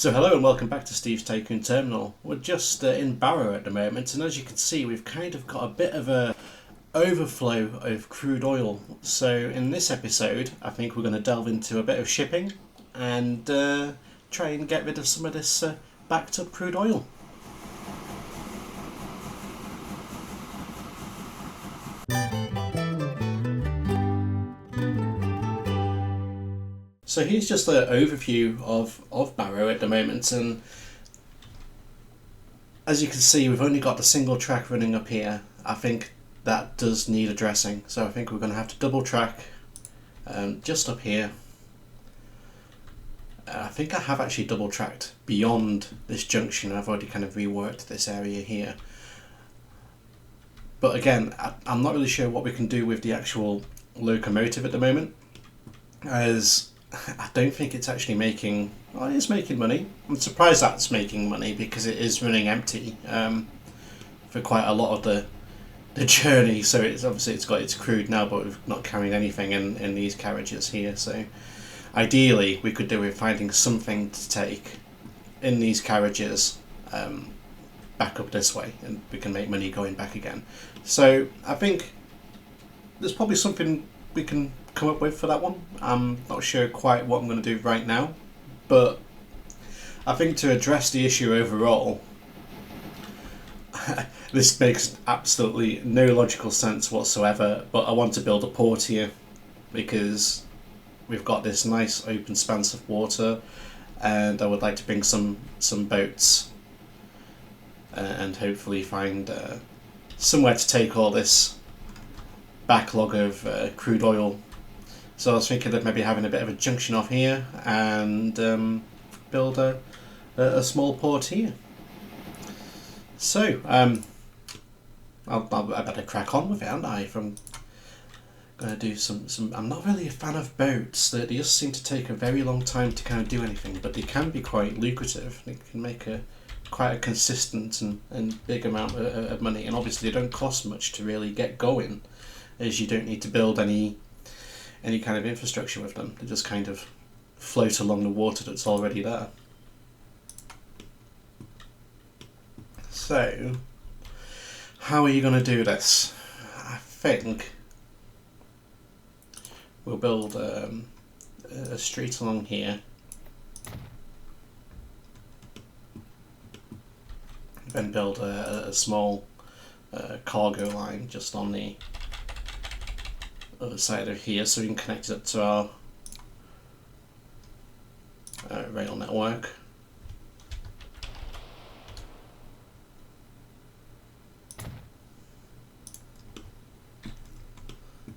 So hello and welcome back to Steve's Tycoon Terminal. We're just in Barrow at the moment, and as you can see we've kind of got a bit of a overflow of crude oil. So in this episode I think we're going to delve into a bit of shipping and try and get rid of some of this backed up crude oil. So here's just an overview of Barrow at the moment, and as you can see we've only got the single track running up here. I think that does need addressing, so I think we're going to have to double track just up here. I think I have actually double tracked beyond this junction. I've already kind of reworked this area here, but again I'm not really sure what we can do with the actual locomotive at the moment, as I don't think it's actually making... Well, it is making money. I'm surprised that's making money because it is running empty for quite a lot of the journey. So it's obviously it's got its crude now, but we've not carried anything in these carriages here. So ideally we could do with finding something to take in these carriages back up this way, and we can make money going back again. So I think there's probably something we can come up with for that one. I'm not sure quite what I'm going to do right now, but I think to address the issue overall, this makes absolutely no logical sense whatsoever, but I want to build a port here because we've got this nice open expanse of water, and I would like to bring some boats and hopefully find somewhere to take all this backlog of crude oil. So I was thinking of maybe having a bit of a junction off here and build a small port here. So I better crack on with it, aren't I? If I'm going to do some... I'm not really a fan of boats. They just seem to take a very long time to kind of do anything, but they can be quite lucrative. They can make quite a consistent and big amount of money, and obviously they don't cost much to really get going, as you don't need to build any kind of infrastructure with them. They just kind of float along the water that's already there. So how are you going to do this? I think we'll build a street along here, then build a small cargo line just on the other side of here, so we can connect it up to our rail network.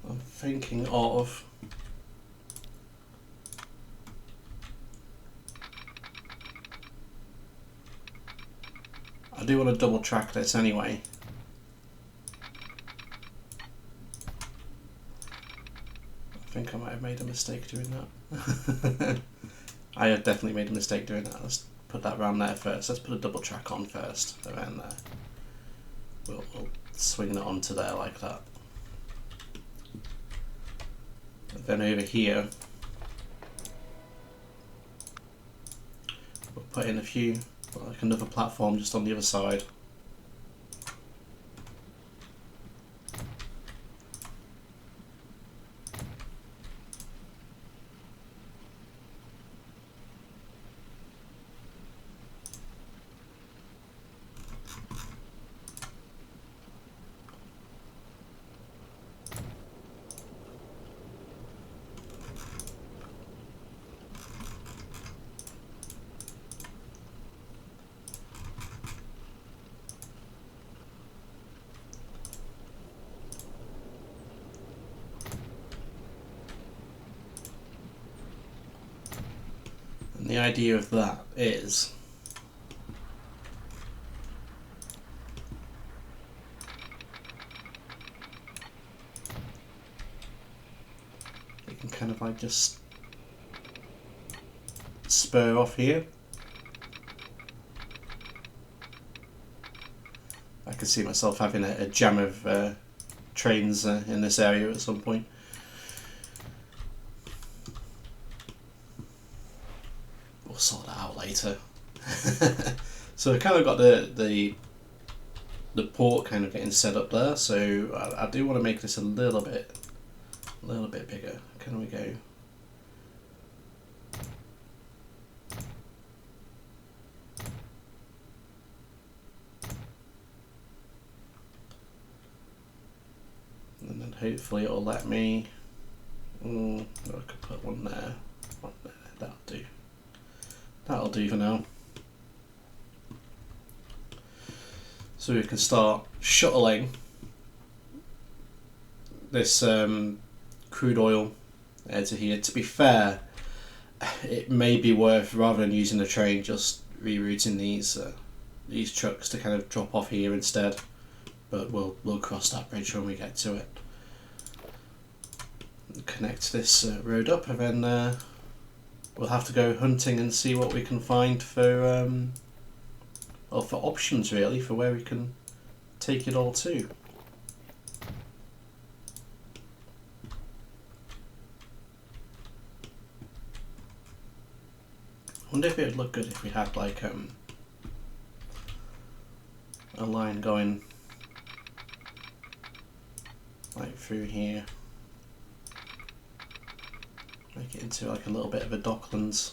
I'm thinking of I do want to double track this anyway. I think I might have made a mistake doing that. I have definitely made a mistake doing that. Let's put that round there first. Let's put a double track on first, around there. We'll swing it onto there like that. And then over here, we'll put in like another platform just on the other side. And the idea of that is you can kind of like just spur off here. I can see myself having a jam of trains in this area at some point. We'll sort that out later. So we've kind of got the port kind of getting set up there. So I do want to make this a little bit bigger. Can we go? And then hopefully it'll let me. I could put one there. One there. That'll do. That'll do for now. So we can start shuttling this crude oil to here. To be fair, it may be worth, rather than using the train, just rerouting these trucks to kind of drop off here instead. But we'll cross that bridge when we get to it. Connect this road up, and then we'll have to go hunting and see what we can find for for options really for where we can take it all to. I wonder if it would look good if we had like a line going like through here. Make it into like a little bit of a docklands.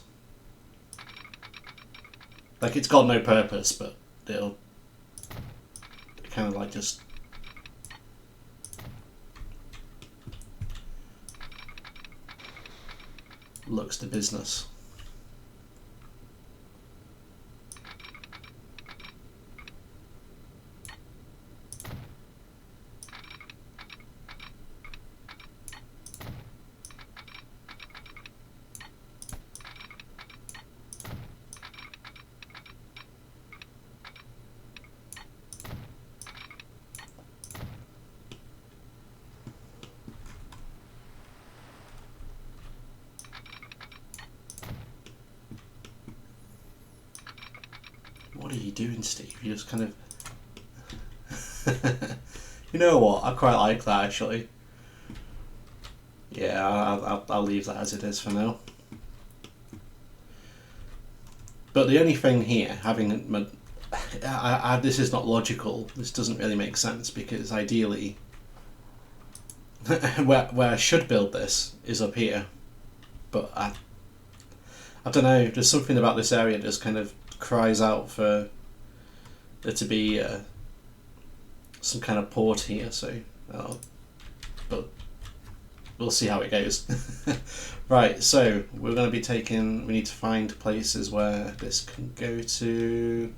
Like it's got no purpose, but it'll kind of like just looks to business. What are you doing, Steve? You just kind of... You know what? I quite like that, actually. Yeah, I'll leave that as it is for now. But the only thing here, having... this is not logical. This doesn't really make sense, because ideally... where I should build this is up here. But I don't know, there's something about this area that just kind of cries out for there to be some kind of port here, so but we'll see how it goes. Right, so we're going to be taking, we need to find places where this can go to.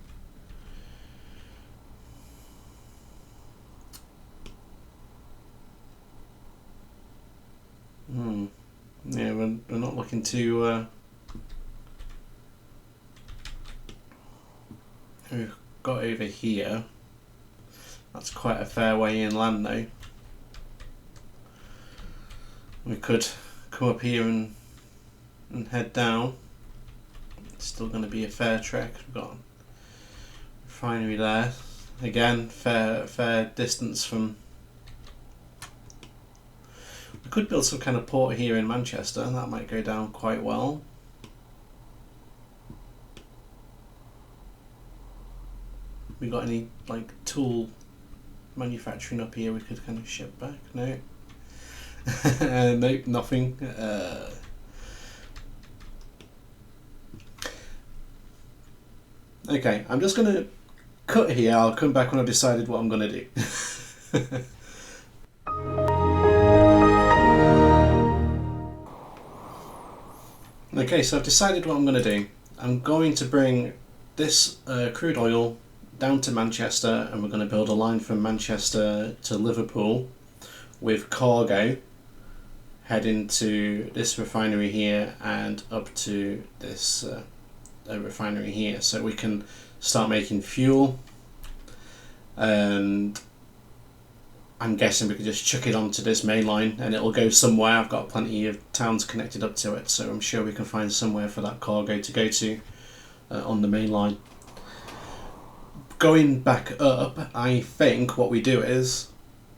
Yeah, we're not looking to we've got over here. That's quite a fair way inland though. We could come up here and head down. It's still going to be a fair trek. We've got a refinery there. Again, fair distance from. We could build some kind of port here in Manchester. That might go down quite well. We got any like tool manufacturing up here we could kind of ship back? No. Nope, nothing. Okay, I'm just gonna cut here. I'll come back when I've decided what I'm gonna do. Okay, so I've decided what I'm gonna do. I'm going to bring this crude oil down to Manchester, and we're going to build a line from Manchester to Liverpool with cargo heading to this refinery here and up to this refinery here, so we can start making fuel. And I'm guessing we could just chuck it onto this main line and it'll go somewhere. I've got plenty of towns connected up to it, so I'm sure we can find somewhere for that cargo to go to on the main line. Going back up, I think what we do is,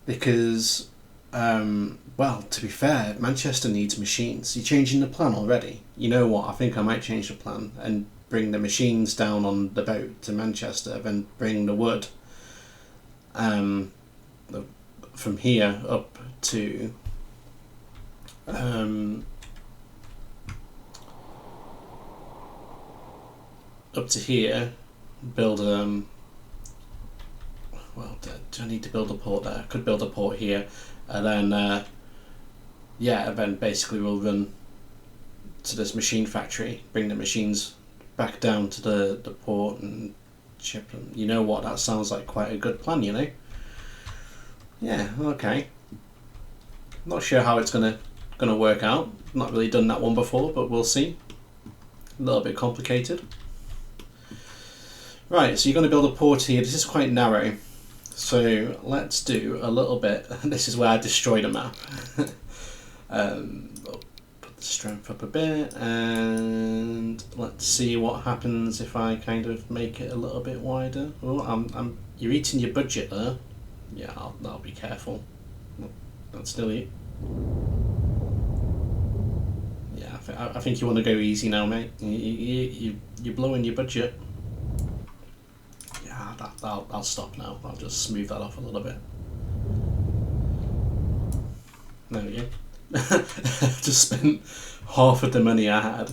because, well, to be fair, Manchester needs machines. You're changing the plan already. You know what, I think I might change the plan and bring the machines down on the boat to Manchester, then bring the wood from here up to here, build well, do I need to build a port there? I could build a port here, and then yeah, and then basically we'll run to this machine factory, bring the machines back down to the port and ship them. You know what, that sounds like quite a good plan, you know? Yeah, okay. Not sure how it's gonna work out. Not really done that one before, but we'll see. A little bit complicated. Right, so you're going to build a port here. This is quite narrow, so let's do a little bit. This is where I destroyed a map. We'll put the strength up a bit, and let's see what happens if I kind of make it a little bit wider. Oh, you're eating your budget there. Yeah, I'll be careful. That's nearly it. Yeah, I think you want to go easy now, mate. You're blowing your budget. I'll stop now. I'll just smooth that off a little bit. There we go. Just spent half of the money I had.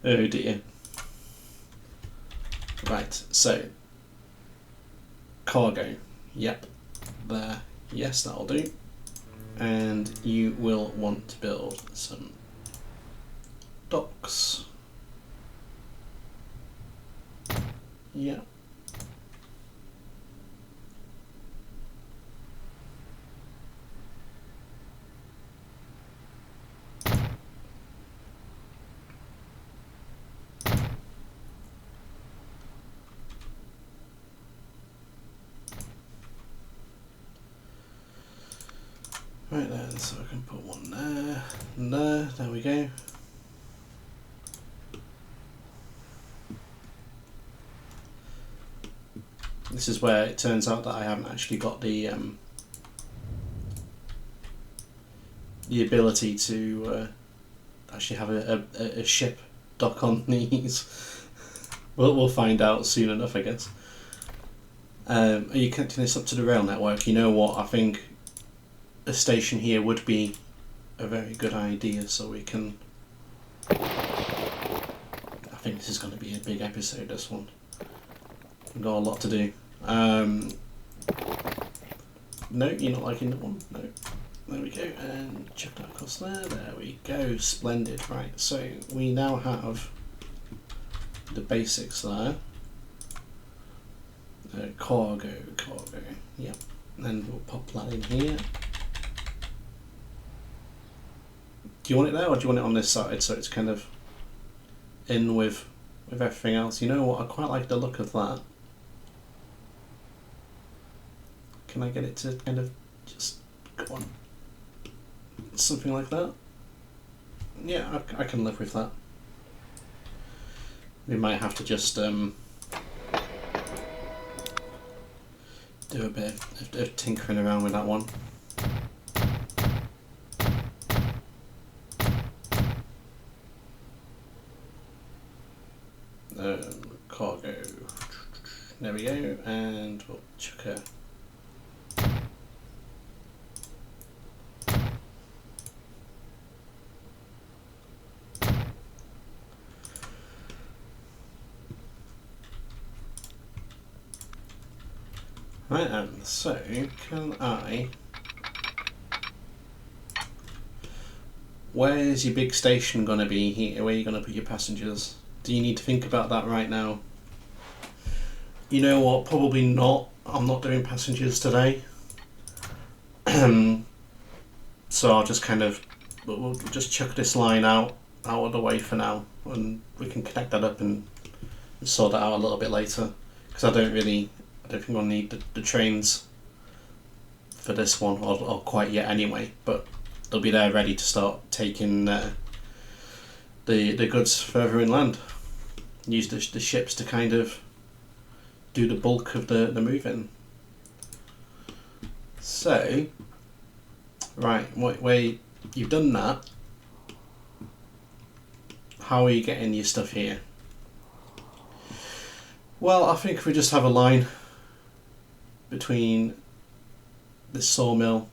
Oh dear. Right, so cargo. Yep. There. Yes, that'll do. And you will want to build some docks. Yep. Right then, so I can put one there, and there we go. This is where it turns out that I haven't actually got the ability to actually have a ship dock on these. We'll find out soon enough, I guess. Are you connecting this up to the rail network? You know what, I think a station here would be a very good idea, so we can... I think this is going to be a big episode, this one. We've got a lot to do. No, you're not liking that one? No. There we go, and check that across there. There we go, splendid. Right, so we now have the basics there. Cargo, yep. And then we'll pop that in here. Do you want it there, or do you want it on this side so it's kind of in with everything else? You know what, I quite like the look of that. Can I get it to kind of just go on? Something like that? Yeah, I can live with that. We might have to just do a bit of tinkering around with that one. Cargo. There we go, and we'll chuck a right then, so can I... Where's your big station going to be here? Where are you going to put your passengers? Do you need to think about that right now? You know what, probably not. I'm not doing passengers today. So I'll just kind of... We'll just chuck this line out of the way for now. And we can connect that up and sort that out a little bit later. Because I don't think I'll need the trains for this one, or quite yet anyway, but they'll be there ready to start taking the goods further inland. Use the ships to kind of do the bulk of the moving. So, right, where you've done that, how are you getting your stuff here? Well, I think if we just have a line between this sawmill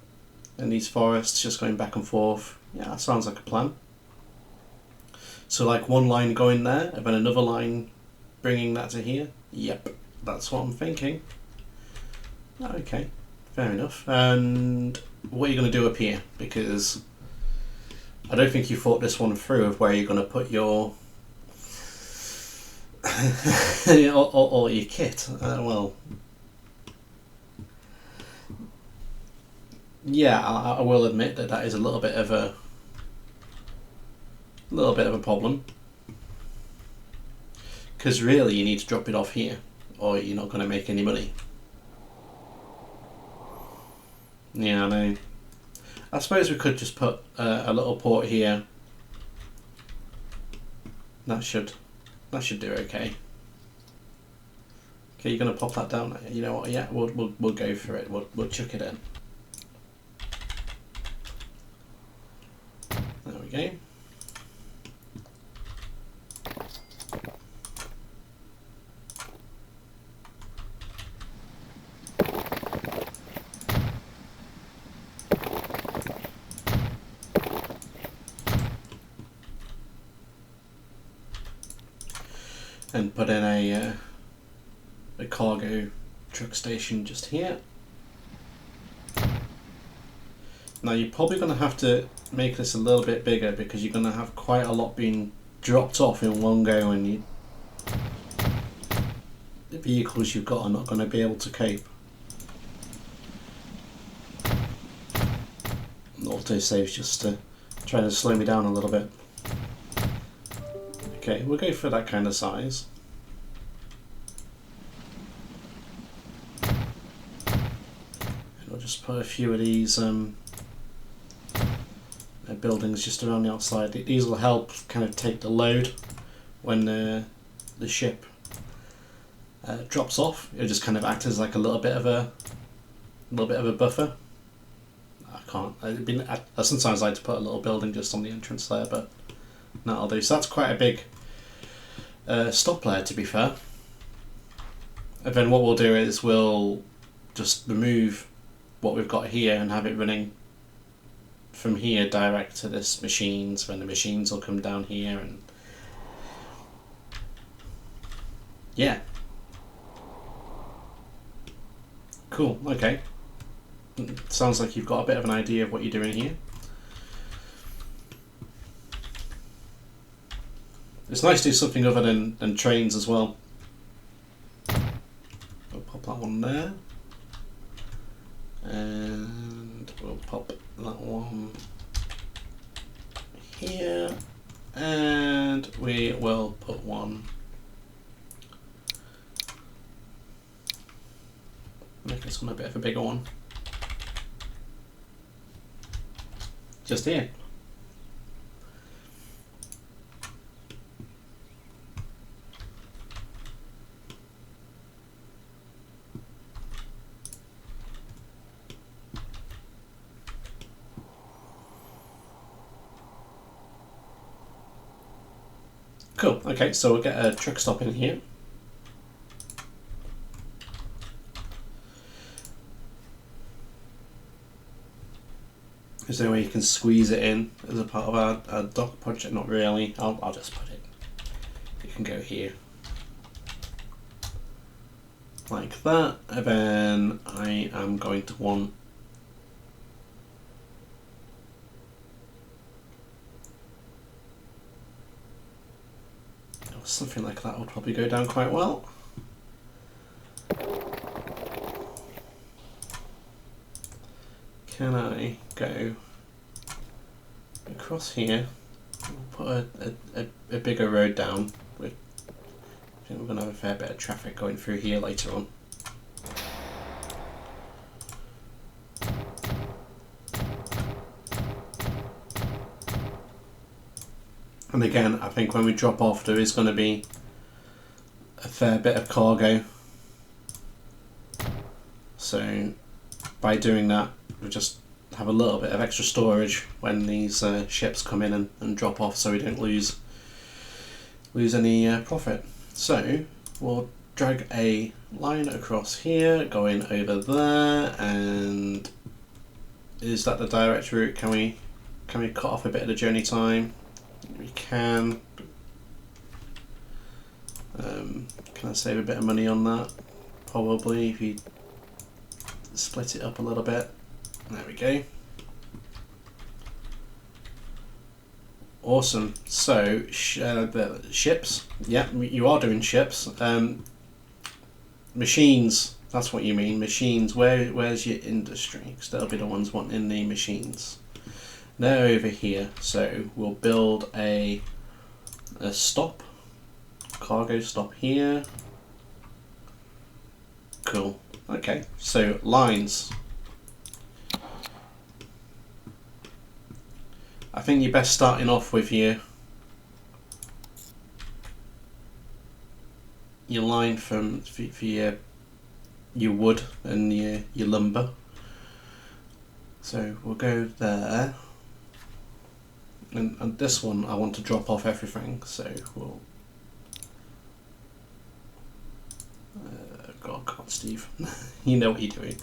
and these forests just going back and forth, yeah, that sounds like a plan. So like one line going there and then another line bringing that to here. Yep, that's what I'm thinking. Okay, fair enough. And what are you going to do up here? Because I don't think you thought this one through of where you're going to put your all your kit. Well, yeah, I will admit that that is a little bit of a problem. Because really, you need to drop it off here, or you're not going to make any money. Yeah, I know. I suppose we could just put a little port here. That should do okay. Okay, you're gonna pop that down. You know what? Yeah, we'll go for it. We'll chuck it in. There we go. And put in a cargo truck station just here. Now you're probably going to have to make this a little bit bigger because you're going to have quite a lot being dropped off in one go, and the vehicles you've got are not going to be able to cope. Autosave's just trying to slow me down a little bit. Okay, we'll go for that kind of size. And we'll just put a few of these buildings just around the outside. These will help kind of take the load when the ship drops off. It'll just kind of act as like a little bit of a buffer. I can't. I sometimes like to put a little building just on the entrance there, but that'll do. So that's quite a big stop layer, to be fair. And then what we'll do is we'll just remove what we've got here and have it running from here direct to this machines, when the machines will come down here. And yeah, cool. Okay, sounds like you've got a bit of an idea of what you're doing here. It's nice to do something other than trains as well. We'll pop that one there. And we'll pop that one here. And we will put one. Make this one a bit of a bigger one. Just here. Cool, okay, so we'll get a truck stop in here. Is there a way you can squeeze it in as a part of our dock project? Not really, I'll just put it. You can go here. Like that, and then I am going to want something like that would probably go down quite well. Can I go across here? We'll put a bigger road down. I think we're going to have a fair bit of traffic going through here later on. And again, I think when we drop off there is going to be a fair bit of cargo. So by doing that, we just have a little bit of extra storage when these ships come in and drop off, so we don't lose any profit. So we'll drag a line across here, going over there, and is that the direct route? Can we cut off a bit of the journey time? We can. Can I save a bit of money on that? Probably, if you split it up a little bit. There we go. Awesome. So the ships. Yeah, you are doing ships. Machines. That's what you mean. Machines. Where's your industry? Because they'll be the ones wanting the machines. They're over here. So we'll build a stop. Cargo stop here. Cool. Okay. So lines. I think you're best starting off with your line for your wood and your lumber. So we'll go there, and this one I want to drop off everything. So we'll. God, Steve, you know what you're doing.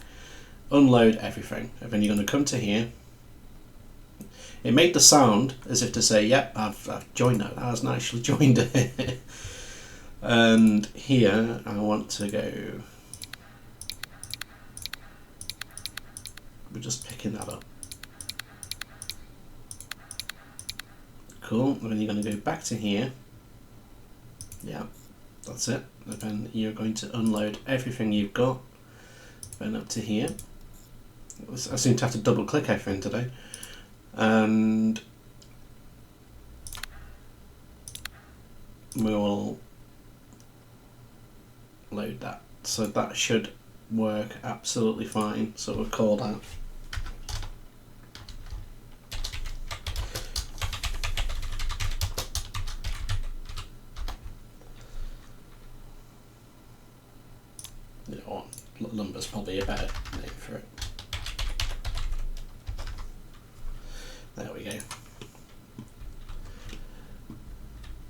Unload everything, and then you're going to come to here. It made the sound as if to say, yep, I've joined that. I hasn't actually joined it. And here I want to go. We're just picking that up. Cool. And then you're going to go back to here. Yeah, that's it. And then you're going to unload everything you've got. Then up to here. I seem to have to double click everything today. And we will load that. So that should work absolutely fine. So we'll call that. You know what? Lumber's probably a better name for it. There we go.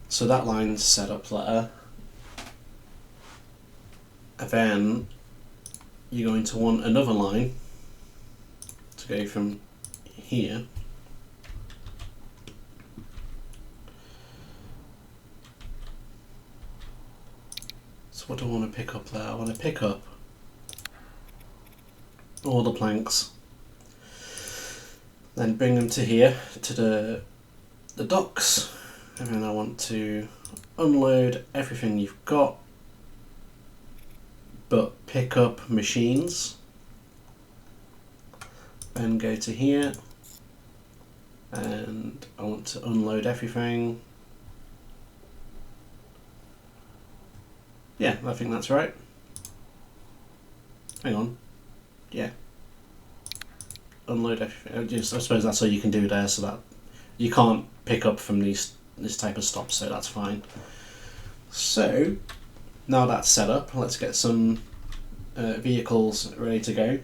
So that line's set up there. And then you're going to want another line to go from here so what do I want to pick up there? I want to pick up all the planks, then bring them to here, to the docks, and then I want to unload everything you've got, but pick up machines. Then go to here, and I want to unload everything. Yeah, I think that's right. Hang on. Yeah. Unload everything. I suppose that's all you can do there, so that you can't pick up from this type of stop, so that's fine. So now that's set up, let's get some vehicles ready to go.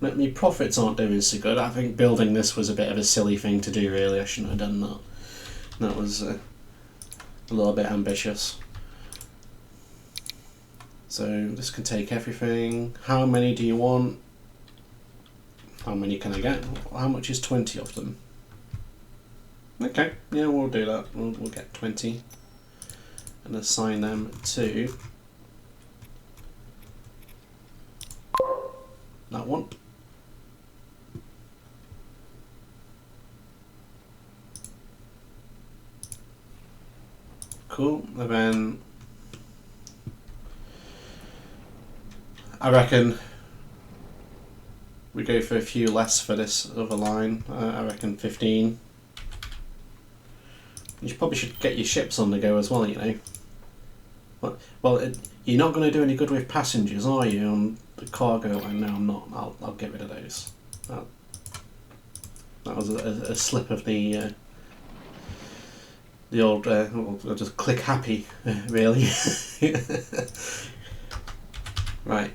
My profits aren't doing so good. I think building this was a bit of a silly thing to do, really. I shouldn't have done that. That was a little bit ambitious. So this can take everything. How many do you want? How many can I get? How much is 20 of them? Okay, yeah, we'll do that. We'll get 20 and assign them to that one. Cool, and then I reckon we go for a few less for this other line. I reckon 15. You probably should get your ships on the go as well, you know. Well, you're not going to do any good with passengers, are you, on the cargo line? No, I'm not. I'll get rid of those. That was a slip of the old, I'll just click happy, really. Right.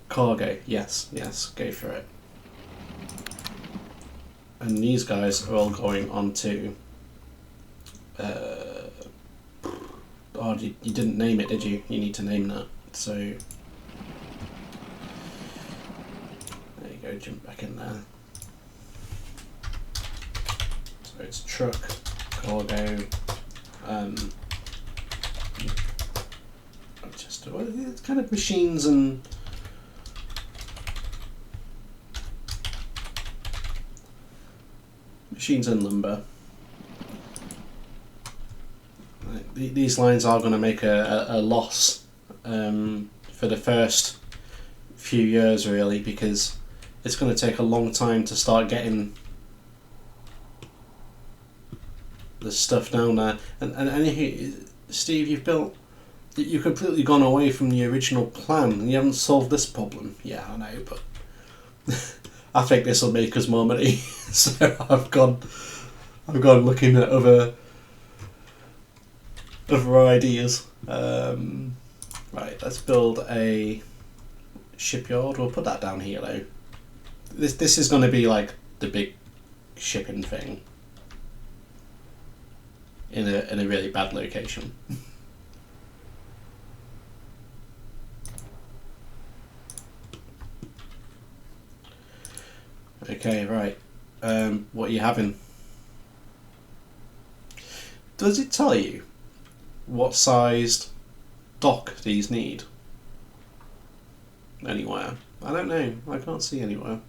Cargo, yes, go for it. And these guys are all going on to... oh, you didn't name it, did you? You need to name that. So there you go, jump back in there. So it's truck, cargo, just it's kind of machines and lumber. These lines are going to make a loss for the first few years, really, because it's going to take a long time to start getting the stuff down there. And Steve, you've completely gone away from the original plan. You haven't solved this problem. Yeah, I know, but I think this will make us more money. So I've gone looking at other ideas. Right, let's build a shipyard. We'll put that down here though. This is going to be like the big shipping thing in a really bad location. Okay, right. What are you having? Does it tell you what sized dock these need? Anywhere? I don't know. I can't see anywhere.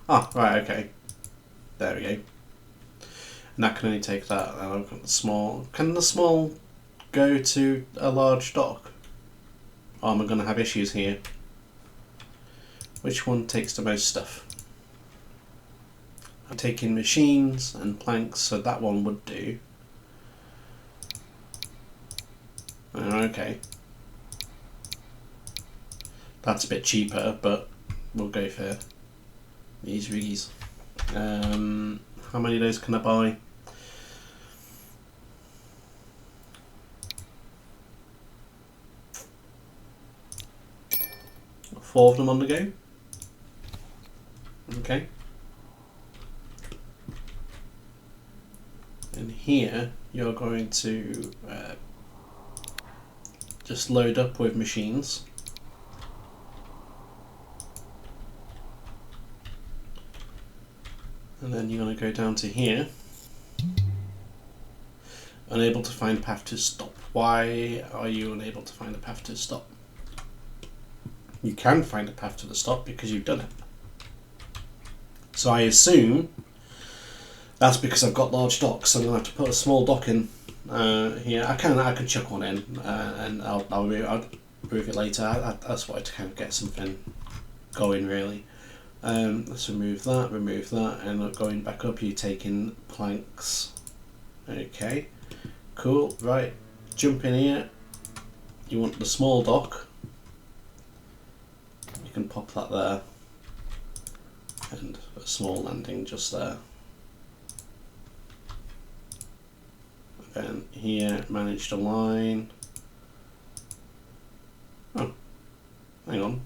Ah, right, okay. There we go. And that can only take that. And I've got the small. Can the small go to a large dock? Oh, am I going to have issues here? Which one takes the most stuff? I'm taking machines and planks, so that one would do. Okay. That's a bit cheaper, but we'll go for these riggies. How many of those can I buy? Four of them on the go. Okay. And here you're going to just load up with machines. And then you're going to go down to here. Unable to find a path to stop. Why are you unable to find a path to stop? You can find a path to the stop because you've done it. So I assume that's because I've got large docks. So I'm going to have to put a small dock in here. I could chuck one in and I'll remove it later. I just wanted to kind of get something going, really. Let's remove that, and going back up, you're taking planks. Okay, cool. Right, jump in here. You want the small dock. You can pop that there, and a small landing just there. And here, manage the line. Oh, hang on.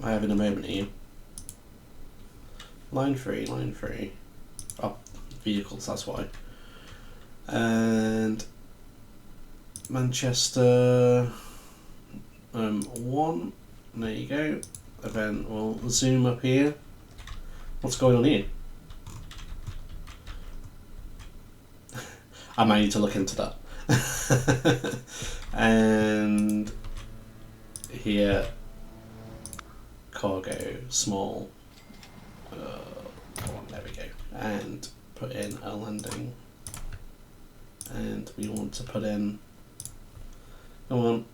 I have in a moment here. Line 3. Oh, vehicles, that's why. And Manchester 1. There you go. And then we'll zoom up here. What's going on here? I might need to look into that. And here, cargo, small. There we go. And put in a landing. And we want to put in, come on,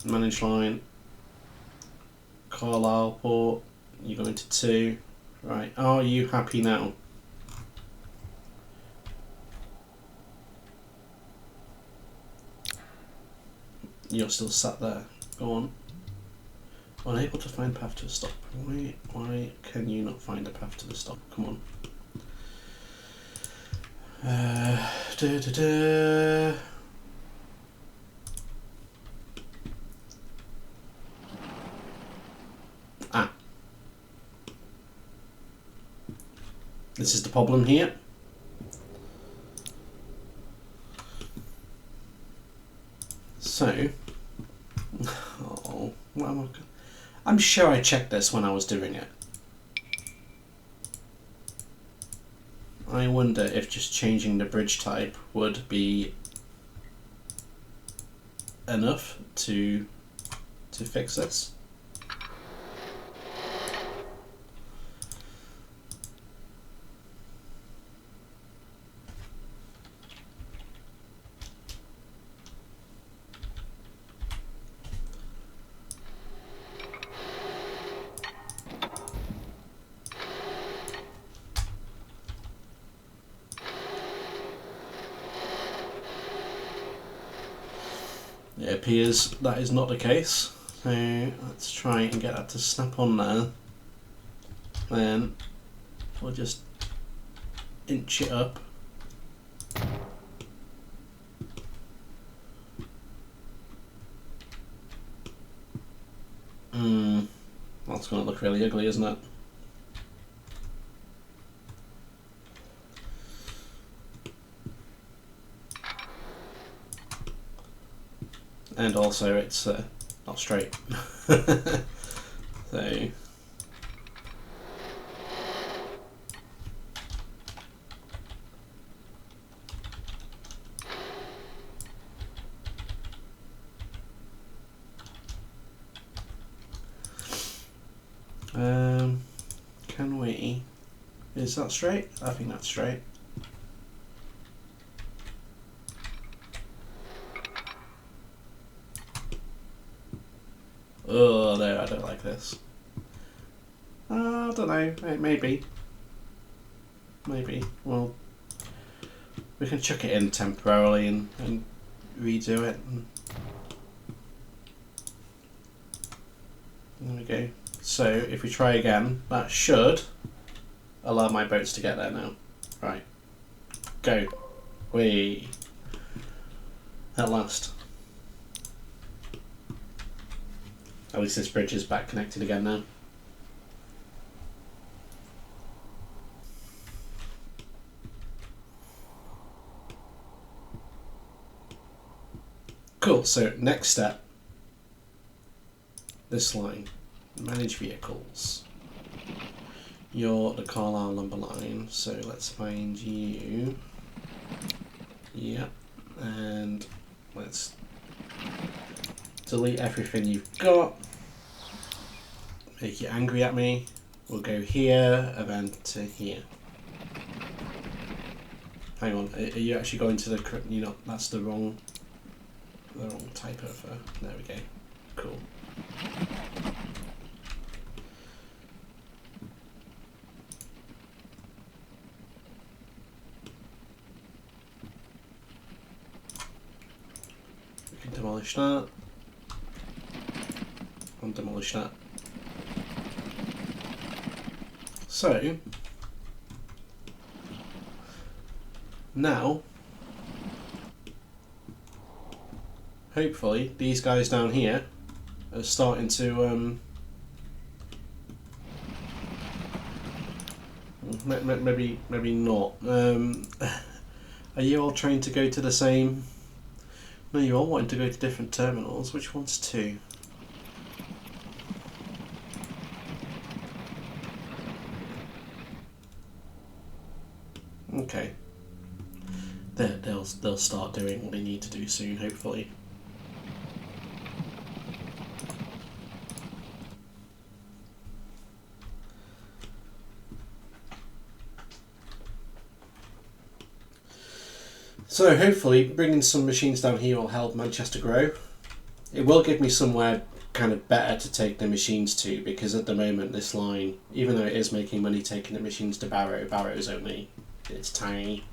manage line, Carlisle port. You're going to 2. Right, are you happy now? You're still sat there. Go on. Unable to find path to the stop. Why can you not find a path to the stop? Come on. Ah. This is the problem here. So Oh, what am I'm sure I checked this when I was doing it. I wonder if just changing the bridge type would be enough to fix this. It appears that is not the case, so let's try and get that to snap on there. Then we'll just inch it up. That's going to look really ugly, isn't it? And also it's not straight. So can we, is that straight? I think that's straight. Oh no, I don't like this. I don't know, maybe. Well, we can chuck it in temporarily and redo it. There we go. So if we try again, that should allow my boats to get there now. Right, go. Whee! At last. At least this bridge is back connected again now. Cool, so next step, this line, manage vehicles. You're the Carlisle lumber line, so let's find you. Yep, and let's delete everything you've got. Make you angry at me. We'll go here and then to here. Hang on, are you actually going to the? You know, that's the wrong type of. There we go. Cool. We can demolish that. And demolish that. So now, hopefully, these guys down here are starting to maybe not. Are you all trying to go to the same? No, you all wanting to go to different terminals. Which one's two? Okay. They'll start doing what they need to do soon, hopefully. So hopefully bringing some machines down here will help Manchester grow. It will give me somewhere kind of better to take the machines to, because at the moment this line, even though it is making money taking the machines to Barrow's only, it's tiny.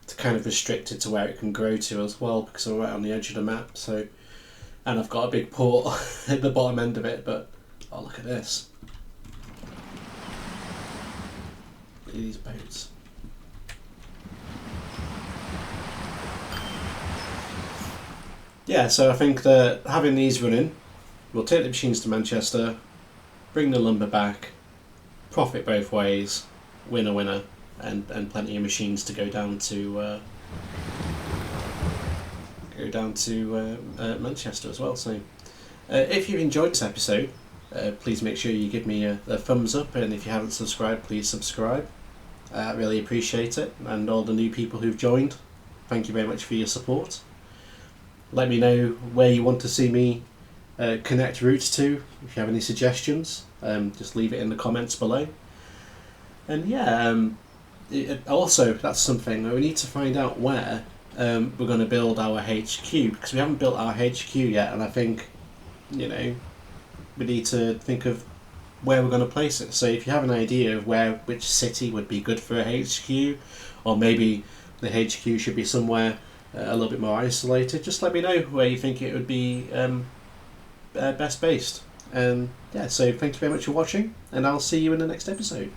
It's kind of restricted to where it can grow to as well, because I'm right on the edge of the map. So, and I've got a big port at the bottom end of it. But oh, look at this! Look at these boats. Yeah, so I think that having these running, we'll take the machines to Manchester, bring the lumber back, profit both ways, winner winner. And plenty of machines to go down to Manchester as well. So If you enjoyed this episode, please make sure you give me a thumbs up, and if you haven't subscribed, please subscribe. I really appreciate it, and all the new people who've joined, thank you very much for your support. Let me know where you want to see me connect routes to. If you have any suggestions, just leave it in the comments below. And yeah, also that's something we need to find out where we're going to build our HQ, because we haven't built our HQ yet, and I think, you know, we need to think of where we're going to place it. So if you have an idea of which city would be good for a HQ, or maybe the HQ should be somewhere a little bit more isolated, just let me know where you think it would be best based. And yeah, so thank you very much for watching, and I'll see you in the next episode.